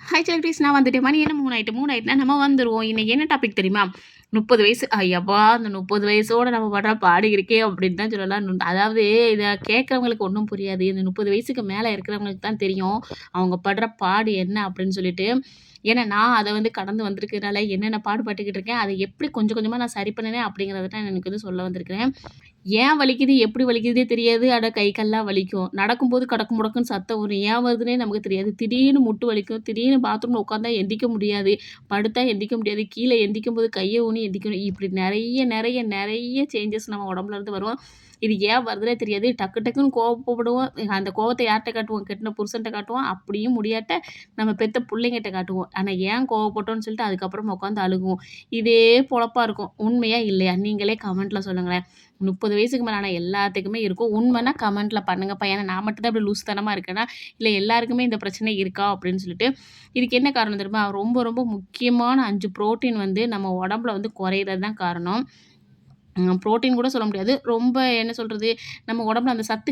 Hi செல்விஸ், நான் வந்துட்டேன். மணி என்ன 3 ஆயிட்டு 3 ஆயிட்டுனா நம்ம வந்துருவோம். இன்னைக்கு என்ன டாபிக் தெரியுமா? 30 வயசு. ஐயப்பா! அந்த 30 வயசோட நம்ம படுற பாடு இருக்கே அப்படின்னு தான் சொல்லலாம். அதாவது இத கேட்கறவங்களுக்கு ஒண்ணும் புரியாது. இந்த 30 வயசுக்கு மேல இருக்கிறவங்களுக்கு தான் தெரியும். அவங்க படுற பாடு என்ன அப்படின்னு சொல்லிட்டு. ஏன்னா நான் அத வந்து கடந்து வந்திருக்கிறதுனால என்னென்ன பாடுபட்டுக்கிட்டு இருக்கேன். அத எப்படி கொஞ்சம் கொஞ்சமா நான் சரி பண்ணுனேன் அப்படிங்கிறத தான் எனக்கு வந்து சொல்ல வந்திருக்கிறேன். ஏன் வலிக்குது? எப்படி வலிக்குதுன்னே தெரியாது. ஆனா கை, கால்லாம் வலிக்கும். நடக்கும்போது கடக்கு முடக்குன்னு சத்தம் வரும். ஏன் வருதுன்னே நமக்கு தெரியாது. திடீர்னு முட்டு வலிக்கும். திடீர்னு பாத்ரூம்ல உட்காந்தா எந்திரிக்க முடியாது. படுத்தா எந்திரிக்க முடியாது. கீழ எந்திரிக்கும்போது கைய ஊனி எந்திரிக்கணும். இப்படி நெறைய சேஞ்சஸ் நம்ம உடம்புல இருந்து வரும். இது ஏன் வருதுன்னே தெரியாது. டக்கு டக்குன்னு கோவப்படுவோம். அந்த கோவத்த யார்ட்ட காட்டுவோம்? கெட்டுன புருஷன்ட்ட காட்டுவோம். அப்படியும் முடியாட்ட நம்ம பெத்த புள்ளைங்கட்ட காட்டுவோம். ஆனா ஏன் கோவப்பட்டோம்ன்னு சொல்லிட்டு அதுக்கப்புறம் உட்காந்து அழுகுவோம். இதே பொழப்பா இருக்கும். உண்மையா? இல்லையா? நீங்களே கமெண்ட்ல சொல்லுங்களேன். 30 வயசுக்கு மேல ஆன எல்லாத்துக்குமே இருக்கும். உண்மைன்னா கமெண்ட்ல பண்ணுங்கப்பா. ஏன்னா நான் மட்டும் தான் இப்படி லூசுத்தனமா இருக்கேனா? இல்ல எல்லாருக்குமே இந்த பிரச்சனை இருக்கா? அப்படின்னு சொல்லிட்டு. இதுக்கு என்ன காரணம் தெரியுமா? ரொம்ப முக்கியமான 5 புரோட்டீன் வந்து நம்ம உடம்புல வந்து குறையிறது தான் காரணம். புரோட்டீன் கூட சொல்ல முடியாது. ரொம்ப என்ன சொல்றது? நம்ம உடம்புல அந்த சத்து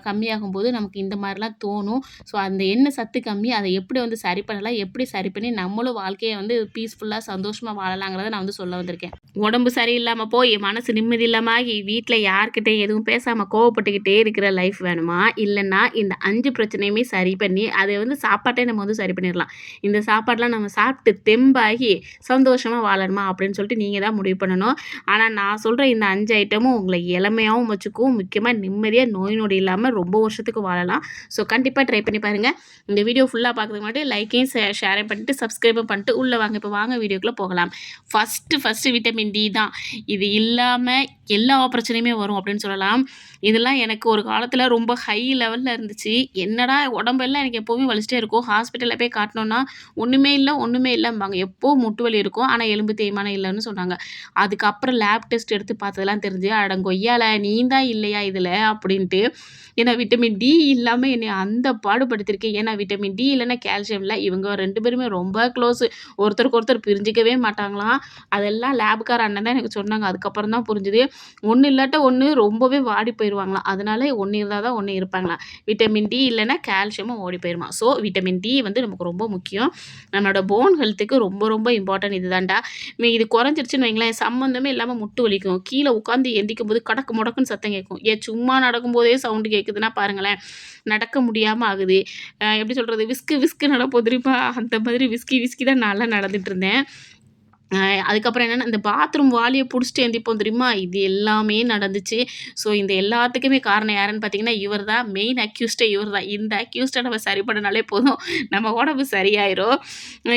கம்மியாகும்போது நமக்கு இந்த மாரிலாம் தோணும். ஸோ அந்த என்ன சத்து கம்மி? அத எப்படி வந்து சரி பண்ணலாம்? எப்படி சரி பண்ணி நம்மளும் வாழ்க்கைய வந்து பீஸ்ஃபுல்லா சந்தோஷமா வாழலாங்கிறத நான் வந்து சொல்ல வந்திருக்கேன். உடம்பு சரியில்லாம போய், மனசு நிம்மதி இல்லாம ஆகி, வீட்ல யார்கிட்டயும் எதுவும் பேசாம கோவப்பட்டுக்கிட்டே இருக்கிற லைஃப் வேணுமா? இல்லன்னா இந்த 5 பிரச்சனையுமே சரி பண்ணி, அத வந்து சாப்பாட்டே நம்ம வந்து சரி பண்ணிரலாம். இந்த சாப்பாடுலாம் நம்ம சாப்பிட்டு தெம்பாகி சந்தோஷமா வாழணுமா? அப்படின்னு சொல்லிட்டு நீங்க தான் முடிவு பண்ணணும். ஆனா நான் சொல்ற இந்த 5 ஐட்டமும் உங்கள இளமையாவும் வச்சுக்கும். முக்கியமா நிம்மதியா நோய் நொடி இல்லாம ரொம்ப வருஷத்துக்கு வாழலாம். ஸோ கண்டிப்பா ட்ரை பண்ணி பாருங்க. இந்த வீடியோ ஃபுல்லா பார்க்கறதுக்கு முன்னாடி லைக்கையும் ஷேரையும் பண்ணிட்டு சப்ஸ்கிரைபும் பண்ணிட்டு உள்ள வாங்க. இப்போ வாங்க வீடியோக்குள்ள போகலாம். ஃபர்ஸ்ட்டு விட்டமின் டி தான். இது இல்லாம எல்லா பிரச்சனையுமே வரும் அப்படின்னு சொல்லலாம். இதெல்லாம் எனக்கு ஒரு காலத்துல ரொம்ப ஹை லெவல்ல இருந்துச்சு. என்னடா உடம்பெல்லாம் எனக்கு எப்பவுமே வலிச்சுட்டே இருக்கும். ஹாஸ்பிட்டல்ல போய் காட்டுனோம்னா, ஒண்ணுமே இல்லம்பாங்க. எப்பவும் முட்டு வலி இருக்கும். ஆனா எலும்பு தேய்மானம் இல்லன்னு சொன்னாங்க. அதுக்கப்புறம் லேப் டெஸ்ட் எடுத்து பார்த்ததெல்லாம் தெரிஞ்சு, அடங்கொய்யால நீ தான் இல்லையா இதுல அப்படின்ட்டு. ஏன்னா விட்டமின் டி இல்லாம என்னைய அந்த பாடுபடுத்திருக்கு. ஏன்னா விட்டமின் டி இல்லன்னா கால்சியம் இல்ல. இவங்க 2 பேருமே ரொம்ப க்ளோஸு. ஒருத்தருக்கு ஒருத்தர் பிரிஞ்சுக்கவே மாட்டாங்களாம். அதெல்லாம் லேப்கார அண்ணன் தான் எனக்கு சொன்னாங்க. அதுக்கப்புறம் தான் புரிஞ்சுது. ஒண்ணு இல்லாட்ட ஒண்ணு ரொம்பவே வாடி போயிருவாங்களாம். அதனால ஒண்ணு இருந்தா தான் ஒண்ணு இருப்பாங்களாம். விட்டமின் டி இல்லன்னா கால்சியமும் ஓடி போயிருமாம். ஸோ விட்டமின் டி வந்து நமக்கு ரொம்ப முக்கியம். நம்மளோட போன் ஹெல்த்துக்கு ரொம்ப இம்பார்ட்டன்ட் இதுதான்டா. இது குறைஞ்சிருச்சுன்னு வைங்களேன், சம்மந்தமே இல்லாம முட்டு வலிக்கும். கீழ உட்காந்து எந்திரிக்கும்போது கடக்கு முடக்குன்னு சத்தம் கேட்கும். சும்மா நடக்கும்போதே சவுண்ட் கேட்குதுன்னா பாருங்களேன், நடக்க முடியாம ஆகுது. எப்படி சொல்றது? விஸ்கு நடப்போம் தெரியுமா? அந்த மாதிரி விஸ்கி தான் நான்லாம் நடந்துட்டு இருந்தேன். அதுக்கப்புறம் என்னன்னா, இந்த பாத்ரூம் வாளிய புடிச்சுட்டு எந்திரிப்போம் தெரியுமா? இது எல்லாமே நடந்துச்சு. ஸோ இந்த எல்லாத்துக்குமே காரணம் யாருன்னு பார்த்தீங்கன்னா, இவர் தான். மெயின் அக்யூஸ்டே இவர் தான். இந்த அக்யூஸ்ட நம்ம சரி பண்ணுனாலே போதும். நம்ம உடம்பு சரியாயிரும்.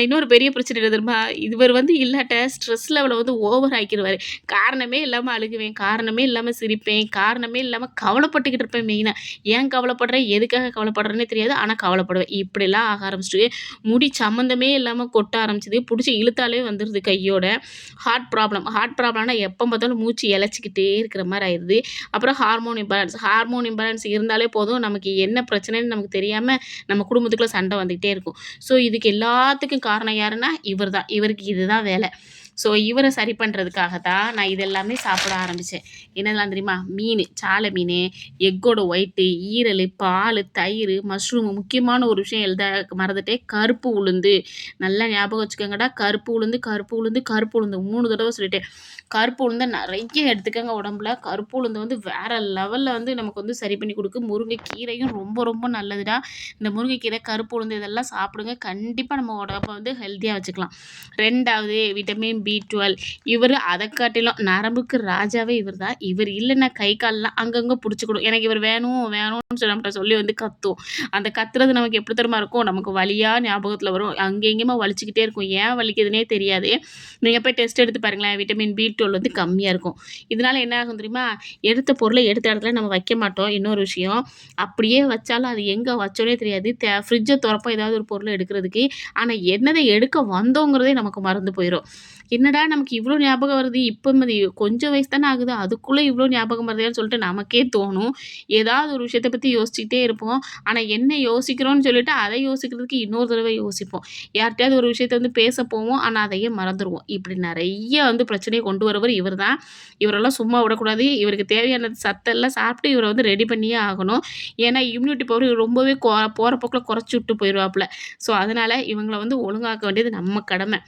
இன்னொரு பெரிய பிரச்சனை என்ன தெரியுமா? இவர் வந்து இல்லாட்ட ஸ்ட்ரெஸ் லெவல வந்து ஓவர் ஆக்கிருவாரு. காரணமே இல்லாம அழுகுவேன். காரணமே இல்லாம சிரிப்பேன். காரணமே இல்லாம கவலைப்பட்டுக்கிட்டு இருப்பேன் மெயினா. ஏன் கவலைப்படுறேன்? எதுக்காக கவலைப்படுறேன்னே தெரியாது. ஆனா கவலைப்படுவேன். இப்படிலாம் ஆக ஆரம்பிச்சுட்டு, முடி சம்மந்தமே இல்லாம கொட்ட ஆரம்பிச்சது. புடிச்சு இழுத்தாலே வந்துருது கையோட. ஹார்ட் ப்ராப்ளம்னா எப்போ பார்த்தாலும் மூச்சு இளைச்சிக்கிட்டே இருக்கிற மாரி ஆயிருது. அப்புறம் ஹார்மோன் இம்பேலன்ஸ் இருந்தாலே போதும், நமக்கு என்ன பிரச்சனைன்னு நமக்கு தெரியாம நம்ம குடும்பத்துக்குள்ள சண்டை வந்துகிட்டே இருக்கும். ஸோ இதுக்கு எல்லாத்துக்கும் காரணம் யாருன்னா இவர் தான். இவருக்கு இதுதான் வேலை. ஸோ இவர சரி பண்ணுறதுக்காக தான் நான் இது எல்லாமே சாப்பிட ஆரம்பிச்சேன். என்னதெல்லாம் தெரியுமா? மீனு, சால மீனு, எக்கோட ஒயிட்டு, ஈரலு, பாலு, தயிரு, மஷ்ரூமு, முக்கியமான ஒரு விஷயம் எழுத மறந்துட்டேன். கருப்பு உளுந்து. நல்லா ஞாபகம் வச்சுக்கோங்கடா. கருப்பு உளுந்து 3 தடவ சொல்லிட்டேன். கருப்பு உளுந்த நெறைய எடுத்துக்கங்க உடம்புல. கருப்பு உளுந்து வந்து வேற லெவல்ல வந்து நமக்கு வந்து சரி பண்ணி குடுக்கும். முருங்கைக்கீரையும் ரொம்ப நல்லதுடா. இந்த முருங்கைக்கீரை, கருப்பு உளுந்து இதெல்லாம் சாப்பிடுங்க. கண்டிப்பா நம்ம உடம்ப வந்து ஹெல்த்தியா வச்சுக்கலாம். 2வது விட்டமின் பி12. இவரு அத காட்டிலும் நரம்புக்கு ராஜாவே இவர் தான். இவர் இல்லன்னா கை கால்லாம் அங்கங்க புடிச்சுக்கிடும். எனக்கு இவர் வேணும்னு நம்மட்ட சொல்லி வந்து கத்தும். அந்த கத்துறது நமக்கு எப்படி தெரியுமா இருக்கும்? நமக்கு வலியா ஞாபகத்துல வரும். அங்க இங்கேயுமா வலிச்சுக்கிட்டே இருக்கும். ஏன் வலிக்குதுன்னே தெரியாது. நீங்க போய் டெஸ்ட் எடுத்து பாருங்களேன். விட்டமின் பி12 வந்து கம்மியா இருக்கும். இதனால என்ன ஆகும் தெரியுமா? எடுத்த பொருள எடுத்த இடத்துல நம்ம வைக்க மாட்டோம். இன்னொரு விஷயம். அப்படியே வச்சாலும் அது எங்க வச்சோன்னே தெரியாது. ஃப்ரிட்ஜ தொறப்போம் ஏதாவது ஒரு பொருள எடுக்கிறதுக்கு. ஆனா என்னத எடுக்க வந்தோங்கிறதே நமக்கு மறந்து போயிரும். என்னடா நமக்கு இவ்ளோ ஞாபகம் வருது, கொஞ்சம் வயசு தானே ஆகுது, அதுக்குள்ள இவ்ளோ ஞாபகம் வருதேன்னு சொல்லிட்டு நமக்கே தோணும். ஏதாவது ஒரு விஷயத்த பத்தி யோசிச்சுக்கிட்டே இருப்போம். ஆனா என்ன யோசிக்கிறோம்னு சொல்லிட்டு, அதை யோசிக்கிறதுக்கு இன்னொரு தடவை யோசிப்போம். யார்ட்டயாவது ஒரு விஷயத்த வந்து பேச போவோம். ஆனா அதையே மறந்துருவோம். இப்படி நெறைய வந்து பிரச்சனைய கொண்டு வரவர் இவர் தான். இவரெல்லாம் சும்மா விடக்கூடாது. இவருக்கு தேவையான சத்தெல்லாம் சாப்பிட்டு இவர வந்து ரெடி பண்ணியே ஆகணும். ஏன்னா இம்யூனிட்டி பவர் ரொம்பவே போற போக்குல குறைச்சு விட்டு போயிருவாப்புல. ஸோ அதனால இவங்கள வந்து ஒழுங்காக்க வேண்டியது நம்ம கடமை.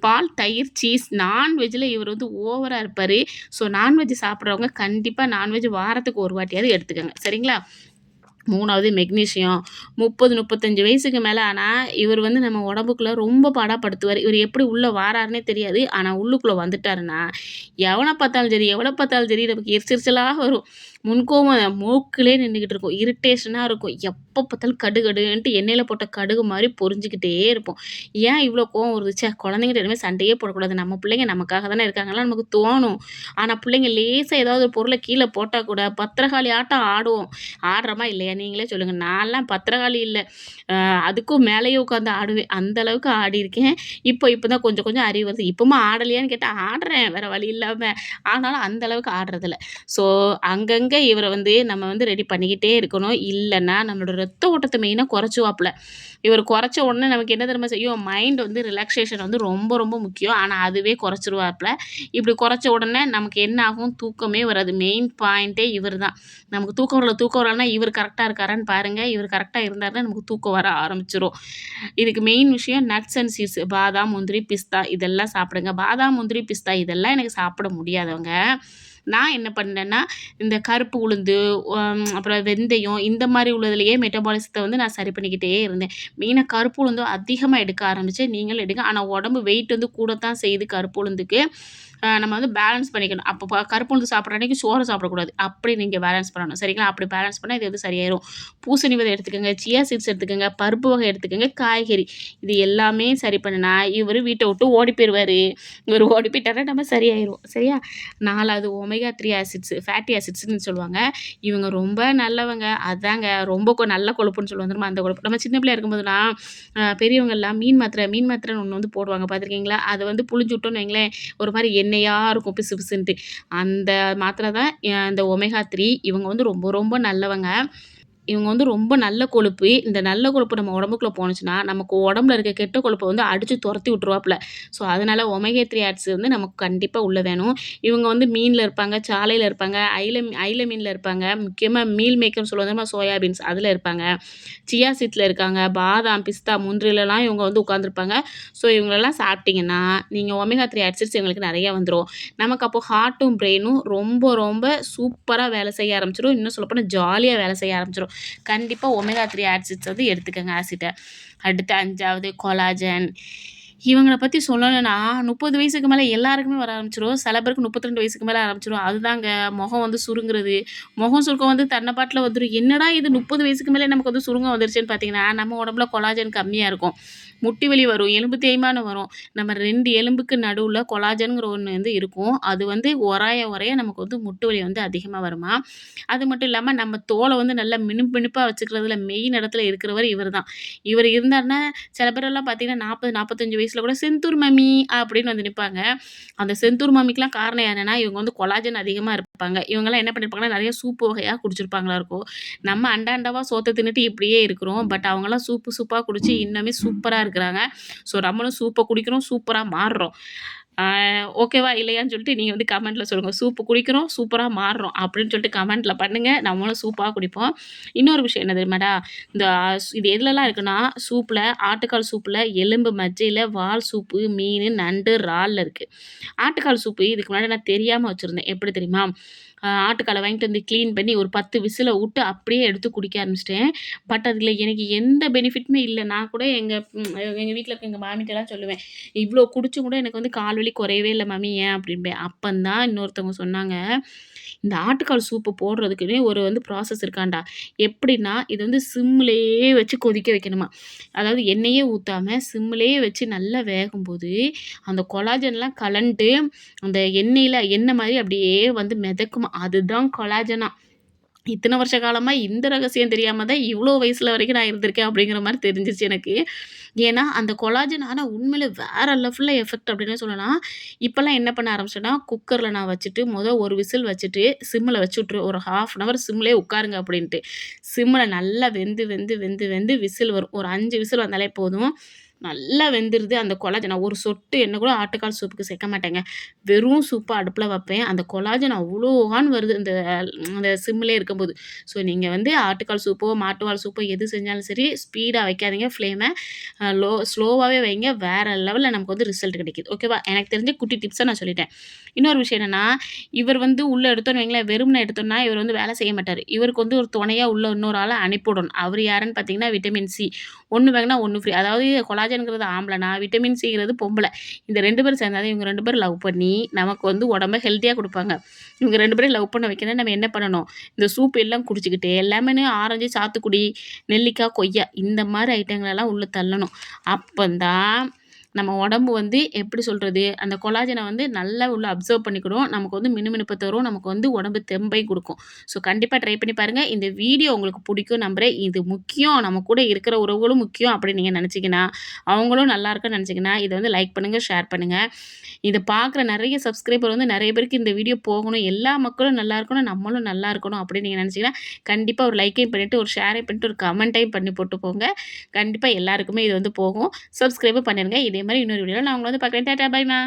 பால், தயிர், சீஸ் நான்வெஜ்ல இவர் வந்து ஓவரா இருப்பாரு. ஸோ நான்வெஜ் சாப்பிடுறவங்க கண்டிப்பா நான்வெஜ் வாரத்துக்கு ஒரு வாட்டியாவது எடுத்துக்கங்க. சரிங்களா? 3வது மெக்னீசியம். 30, 35 வயசுக்கு மேல ஆனா, இவர் வந்து நம்ம உடம்புக்குள்ள ரொம்ப பாடாப்படுத்துவாரு. இவர் எப்படி உள்ள வாராருன்னே தெரியாது. ஆனா உள்ளுக்குள்ள வந்துட்டாருன்னா, எவன பார்த்தாலும் சரி, எவ்வளோ பார்த்தாலும் சரி நமக்கு எரிச்செரிச்சலா வரும். முன்கோவம் மூக்கிலே நின்னுகிட்டு இருக்கும். இரிட்டேஷனா இருக்கும். எப்ப பார்த்தாலும் கடுகடுன்ட்டு எண்ணெயில போட்ட கடுகு மாரி பொரிஞ்சுக்கிட்டே இருப்போம். ஏன் இவ்ளோ கோவம் வருது? குழந்தைங்கட்ட இனிமே சண்டையே போடக்கூடாது. நம்ம பிள்ளைங்க நமக்காக தானே இருக்காங்கலாம் நமக்கு தோணும். ஆனா பிள்ளைங்க லேசா ஏதாவது ஒரு பொருள கீழ போட்டா கூட பத்திரகாளி ஆட்டம் ஆடுவோம். ஆடுறோமா இல்லையா? நீங்களே சொல்லுங்க. நான்லாம் பத்திரகாளி இல்ல. அ அதுக்கும் மேலேயே உட்காந்து ஆடுவேன். அந்த அளவுக்கு ஆடியிருக்கேன். இப்பதான் கொஞ்சம் கொஞ்சம் அறிவு வருது. இப்பவும் ஆடலையான்னு கேட்டா ஆடுறேன். வேற வழி இல்லாம. ஆனாலும் அந்த அளவுக்கு ஆடுறதில்ல. ஸோ அங்கங்க இவர வந்து நம்ம வந்து ரெடி பண்ணிக்கிட்டே இருக்கணும். இல்லன்னா நம்மளோட ரத்த ஓட்டத்த மெயினா குறைச்சுவாப்புல. இவர் குறைச்ச உடனே நமக்கு என்ன தெரியுமா செய்யும்? மைண்ட் வந்து ரிலாக்சேஷன் வந்து ரொம்ப ரொம்ப முக்கியம். ஆனா அதுவே குறைச்சிருவாப்புல. இப்படி குறைச்ச உடனே நமக்கு என்ன ஆகும்? தூக்கமே வராது. மெயின் பாயிண்ட்டே இவர் தான். நமக்கு தூக்கம் வரலன்னா இவர் கரெக்ட்டா இருக்காரான்னு பாருங்க. இவர் கரெக்ட்டா இருந்தாருன்னா நமக்கு தூக்கம் வர ஆரம்பிச்சுரும். இதுக்கு மெயின் விஷயம் நட்ஸ் அண்ட் சீட்ஸ். பாதாம், முந்திரி, பிஸ்தா இதெல்லாம் சாப்பிடுங்க. பாதாம், முந்திரி, பிஸ்தா இதெல்லாம் எனக்கு சாப்பிட முடியாதவங்க, நான் என்ன பண்ணேன்னா, இந்த கருப்பு உளுந்து, அப்புறம் வெந்தயம் இந்த மாரி உள்ளதுலயே மெட்டபாலிசத்த வந்து நான் சரி பண்ணிக்கிட்டே இருந்தேன். மெயினா கருப்பு உளுந்தும் அதிகமா எடுக்க ஆரம்பிச்சேன். நீங்களும் எடுங்க. ஆனா உடம்பு வெயிட் வந்து கூடத்தான் செய்யுது கருப்பு உளுந்துக்கு. நம்ம வந்து பேலன்ஸ் பண்ணிக்கணும். அப்போ கருப்பு உளுந்து சாப்பிடுற அன்னைக்கு சோறு சாப்பிடக்கூடாது. அப்படி நீங்க பேலன்ஸ் பண்ணணும். சரிங்களா? அப்படி பேலன்ஸ் பண்ணா இது வந்து சரியாயிரும். பூசணி விதை எடுத்துக்கங்க, சியா சீட்ஸ் எடுத்துக்கங்க, பருப்பு வகை எடுத்துக்கங்க, காய்கறி. இது எல்லாமே சரி பண்ணுனா, இவரு வீட்ட விட்டு ஓடி போயிருவாரு. இவரு ஓடி போயிட்டாருன்னா நம்ம சரியாயிருவோம். சரியா? 4வது ஒமேகா 3 ஆசிட்ஸ், ஃபேட்டி ஆசிட்ஸ்ன்னு சொல்லுவாங்க. இவங்க ரொம்ப நல்லவங்க. அதாங்க ரொம்ப நல்ல கொழுப்புன்னு சொல்லுவோம் தெரியுமா? அந்த கொழுப்பு. நம்ம சின்ன பிள்ளையா இருக்கும்போதெல்லாம் பெரியவங்கலாம் மீன் மாத்திரைன்னு ஒண்ணு வந்து போடுவாங்க பார்த்துருக்கீங்களா? அத வந்து புழிஞ்சு விட்டோம்னு வைங்களேன், ஒரு மாரி எண்ணெயா இருக்கும் பிசு பிசுன்ட்டு. அந்த மாத்திரை தான் இந்த ஒமேகா 3. இவங்க வந்து ரொம்ப ரொம்ப நல்லவங்க. இவங்க வந்து ரொம்ப நல்ல கொழுப்பு. இந்த நல்ல கொழுப்பு நம்ம உடம்புக்குள்ள போணுச்சுன்னா, நமக்கு உடம்புல இருக்க கெட்ட கொழுப்ப வந்து அடிச்சு தொரத்தி விட்டுருவாப்புல. ஸோ, அதனால ஒமேகா 3 ஆட்ஸ் வந்து நமக்கு கண்டிப்பா உள்ள வேணும். இவங்க வந்து மீன்ல இருப்பாங்க, சாளையில இருப்பாங்க, ஐல மீன்ல இருப்பாங்க. முக்கியமா மீல் மேக்கர்ன்னு சொல்லுவோம் தெரியுமா? சோயா பீன்ஸ் அதுல இருப்பாங்க. சியா சீட்ஸ்ல இருக்காங்க. பாதாம், பிஸ்தா, முந்திரிலலாம் இவங்க வந்து உட்காந்துருப்பாங்க. ஸோ, இவங்களெல்லாம் சாப்பிட்டீங்கன்னா, நீங்க ஒமேகா 3 ஆசிட்ஸ் எங்களுக்கு நெறைய வந்துரும். நமக்கு அப்போ ஹார்ட்டும், பிரெயினும் ரொம்ப ரொம்ப சூப்பரா வேலை செய்ய ஆரம்பிச்சுரும். இன்னும் சொல்லப்போனா ஜாலியா வேலை செய்ய ஆரம்பிச்சுரும். கண்டிப்பா ஒமேகா 3 ஆசிட்ஸ் வந்து எடுத்துக்கங்க ஆசிட்ட. அடுத்து 5வது கொலாஜன். இவங்கள பத்தி சொல்லணும்னா 30 வயசுக்கு மேல எல்லாருக்குமே வர ஆரம்பிச்சுரும். சில பேருக்கு 32 வயசுக்கு மேல ஆரம்பிச்சுரும். அதுதாங்க முகம் வந்து சுருங்குறது. முகம் சுருக்கம் வந்து தன்ன பாட்டுல வந்துரும். என்னடா இது 30 வயசுக்கு மேல நமக்கு வந்து சுருங்கம் வந்துருச்சுன்னு பார்த்தீங்கன்னா, நம்ம உடம்புல கொலாஜன் கம்மியா இருக்கும். முட்டி வலி வரும், எலும்பு தேய்மானம் வரும். நம்ம 2 எலும்புக்கு நடுவுல கொலாஜன்ங்கிற ஒண்ணு வந்து இருக்கும். அது வந்து உராய உராய நமக்கு வந்து முட்டு வலி வந்து அதிகமா வருமாம். அது மட்டும் இல்லாம நம்ம தோல வந்து நல்லா மினுமினுப்பா வச்சுக்கிறதுல மெயின் இடத்துல இருக்கிறவர் இவர் தான். இவர் இருந்தாருன்னா சில பேரெல்லாம் பார்த்தீங்கன்னா 40, 45 வயசுல கூட "செந்தூர் மம்மி" அப்படின்னு வந்து நிப்பாங்க. அந்த செந்தூர் மம்மிக்குலாம் காரணம் என்னன்னா, இவங்க வந்து கொலாஜன் அதிகமா இருப்பாங்க. இவங்கலாம் என்ன பண்ணியிருப்பாங்கன்னா, நெறைய சூப்பு வகையா குடிச்சிருப்பாங்களா இருக்கும். நம்ம அண்டாவா சோத்த தின்னுட்டு இப்படியே இருக்கிறோம். பட் அவங்கலாம் சூப்பா குடிச்சு இன்னுமே சூப்பரா இருக்கிறாங்க. ஸோ நம்மளும் சூப்ப குடிக்கிறோம், சூப்பரா மாறுறோம். ஆ ஓகேவா? இல்லையான்னு சொல்லிட்டு நீங்க வந்து கமெண்ட்ல சொல்லுங்க. சூப்பு குடிக்கிறோம், சூப்பரா மாறுறோம் அப்படின்னு சொல்லிட்டு கமெண்ட்ல பண்ணுங்க. நம்மளும் சூப்பா குடிப்போம். இன்னொரு விஷயம் என்ன தெரியுமாடா? இந்த இது எதுலலாம் இருக்குன்னா, சூப்ல ஆட்டுக்கால் சூப்ல எலும்பு மஜ்ஜையில, வால் சூப்பு, மீனு, நண்டு, இறால்ல இருக்கு. ஆட்டுக்கால் சூப்பு இதுக்கு முன்னாடி நான் தெரியாம வச்சிருந்தேன். எப்படி தெரியுமா? ஆட்டுக்கால வாங்கிட்டு வந்து கிளீன் பண்ணி ஒரு 10 விசில வுட்டு அப்படியே எடுத்து குடிக்க ஆரம்பிச்சுட்டேன். பட் அதில எனக்கு எந்த பெனிஃபிட்டுமே இல்ல. நான் கூட எங்க வீட்ல இருக்க எங்க மாமிட்டலாம் சொல்லுவேன். "இவ்ளோ குடிச்சும் கூட எனக்கு வந்து கால் வலி குறையவே இல்ல மாமி ஏன்?" அப்படிம்பேன். அப்பந்தான் இன்னொருத்தவங்க சொன்னாங்க, "இந்த ஆட்டுக்கால் சூப்பு போடுறதுக்குன்னே ஒரு வந்து ப்ராசஸ் இருக்காம்டா. எப்படின்னா, இது வந்து சிம்லயே வச்சு கொதிக்க வைக்கணுமாம். அதாவது எண்ணெயே ஊத்தாம சிம்லயே வச்சு நல்லா வேகும்போது, அந்த கொலாஜன்லாம் கலண்டு அந்த எண்ணெயில எண்ணெய் மாரி அப்படியே வந்து மிதக்குமாம். அதுதான் கொலாஜனா. இத்தனை வருஷ காலமா இந்த ரகசியம் தெரியாம தான் இவ்வளோ வயசுல வரைக்கும் நான் இருந்திருக்கேன் அப்படிங்கிற மாரி தெரிஞ்சிருச்சு எனக்கு. ஏன்னா, அந்த கொலாஜன் ஆனா உண்மையிலே வேற லெவல்ல எஃபெக்ட் அப்படின்னே சொல்லலாம். இப்பலாம் என்ன பண்ண ஆரம்பிச்சேன்னா, குக்கர்ல நான் வச்சுட்டு ஒரு விசில் வச்சுட்டு சிம்ல வச்சு விட்டுருவேன். ஒரு 1/2 அன் ஹவர் சிம்லயே உட்காருங்க அப்படின்ட்டு. சிம்ல நல்லா வெந்து, வெந்து, வெந்து, வெந்து விசில் வரும். ஒரு 5 விசில் வந்தாலே போதும். நல்லா வெந்துருது. அந்த கொலாஜன் நான் ஒரு சொட்டு எண்ணெய் கூட ஆட்டுக்கால் சூப்புக்கு சேர்க்க மாட்டேங்க. வெறும் சூப்பா அடுப்புல வைப்பேன். அந்த கொலாஜன் அவ்வளோவான்னு வருது இந்த அந்த சிம்லயே இருக்கும்போது. ஸோ நீங்க வந்து ஆட்டுக்கால் சூப்போ, மாட்டுவால் சூப்போ எது செஞ்சாலும் சரி, ஸ்பீடா வைக்காதீங்க ஃப்ளேம. ஸ்லோவாவே வைங்க. வேற லெவல்ல நமக்கு வந்து ரிசல்ட் கிடைக்குது. ஓகேவா? எனக்கு தெரிஞ்ச குட்டி டிப்ஸ நான் சொல்லிட்டேன். இன்னொரு விஷயம் என்னன்னா, இவர் வந்து உள்ள எடுத்தோன்னு வைங்களேன், வெறுமனே எடுத்தோம்னா இவர் வந்து வேலை செய்ய மாட்டாரு. இவருக்கு வந்து ஒரு துணையா உள்ள இன்னொரு ஆள அனுப்பிவிடணும். அவரு யாருன்னு பார்த்தீங்கன்னா, விட்டமின் சி. ஒண்ணு வாங்குனா ஒண்ணு ஃப்ரீ. அதாவது கொலாஜன்ங்கிறது ஆம்பளனா, விட்டமின் சிங்கிறது பொம்பள. இந்த 2 பேரும் சேர்ந்தா தான் இவங்க 2 பேரும் லவ் பண்ணி, நமக்கு வந்து உடம்ப ஹெல்த்தியா குடுப்பாங்க. இவங்க 2 பேரையும் லவ் பண்ண வைக்கணும்னா நம்ம என்ன பண்ணணும்? இந்த சூப் எல்லாம் குடிச்சுக்கிட்டு, லெமனு, ஆரஞ்சு, சாத்துக்குடி, நெல்லிக்காய், கொய்யா இந்த மாரி ஐட்டங்களெல்லாம் உள்ள தள்ளணும். அப்பந்தான் நம்ம உடம்பு வந்து எப்படி சொல்றது? அந்த கொலாஜன வந்து நல்லா உள்ள அப்சர்வ் பண்ணிக்கிடும். நமக்கு வந்து மினுமினுப்பு தரும். நமக்கு வந்து உடம்பு தெம்பையும் குடுக்கும். ஸோ கண்டிப்பா ட்ரை பண்ணி பாருங்க. இந்த வீடியோ உங்களுக்கு பிடிக்கும் நம்புறேன். இது முக்கியம். நம்ம கூட இருக்கிற உறவுகளும் முக்கியம் அப்படின்னு நீங்க நெனச்சீங்கன்னா, அவங்களும் நல்லா இருக்குன்னு நெனச்சீங்கன்னா, இத வந்து லைக் பண்ணுங்க, ஷேர் பண்ணுங்க. இத பார்க்குற நெறைய சப்ஸ்கிரைபர் வந்து நெறைய பேருக்கு இந்த வீடியோ போகணும். எல்லா மக்களும் நல்லா இருக்கணும். நம்மளும் நல்லா இருக்கணும் அப்படின்னு நீங்க நெனச்சீங்கன்னா, கண்டிப்பா ஒரு லைக்கையும் பண்ணிட்டு, ஒரு ஷேரையும் பண்ணிட்டு, ஒரு கமெண்ட்டையும் பண்ணி போட்டு போங்க. கண்டிப்பா எல்லாருக்குமே இது வந்து போகும். சப்ஸ்கிரைபும் பண்ணிருங்க. இதே மாரி இன்னொரு வீடியோல நான் உங்கள வந்து பார்க்குறேன். டாடா, பாய்மா.